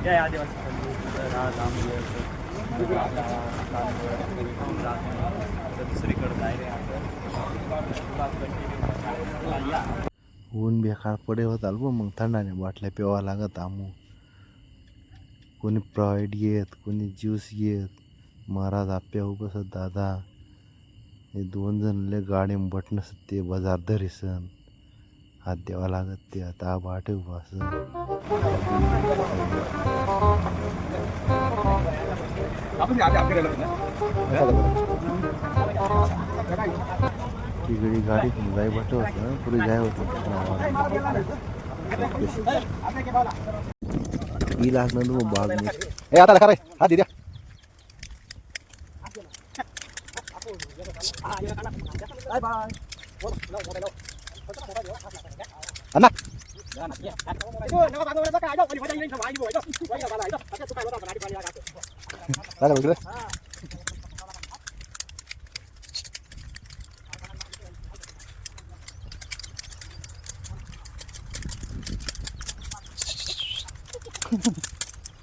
जय आदिवासी दुसरीकडे ऊन बेकार पडे होत आलो मग थंडाने बाटल्या प्यावा लागत आमू. कोणी प्राईड घेत, कोणी ज्यूस घेत. महाराज आप्या बसत दादा हे 2 जण लय गाडी बटन ते बाजार धरीसन हात द्यावा लागत. ते आता बाटे उभास तिकडे गाडी जाय बट होत पुढे जाय होत ही लागणार बाग ए आता खरं हा दिद्या अण्णा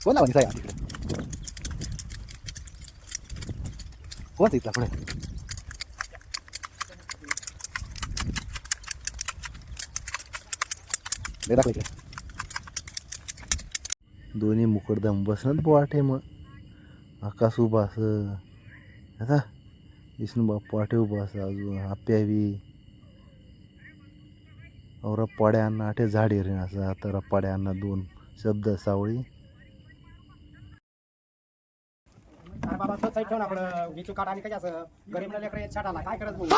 कोण लावणी साहेब तिकडे कोण इथला पुढे दाखव इकडे दोन्ही मुकडदम बसणत वाटे मग आकाश उभा असं आता विष्णू बाप्पा वाटे उभा असं अजून आप्यावी और पाड्यांना आठे झाडे रे असं आता पाड्यांना 2 शब्द सावळी बाबा तो साईड ठेवून आपण विचू काढ आणि काय असं गरीब लेकर छाटाला काय करत बोल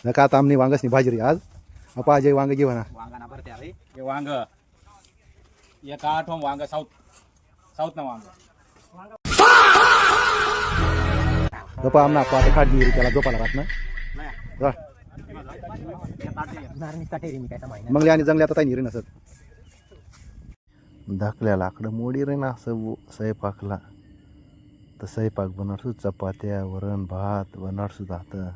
नका आता आमनी वांगसनी भाजी रे आज अपा अजय वांग घेऊ ना वांगाना भरते अरे हे वांग एका आठवण वांग साऊथ ना वांग गप्पा आमना पाठ काढली रे त्याला झोपाला राहत ना मग आणि जंगल्यात आता नाही रे नसत धाकल्या लाकडं मोडी रे ना असं स्वयंपाकला तर स्वयंपाक बनवतो चपात्या वरण भात बनवतो आता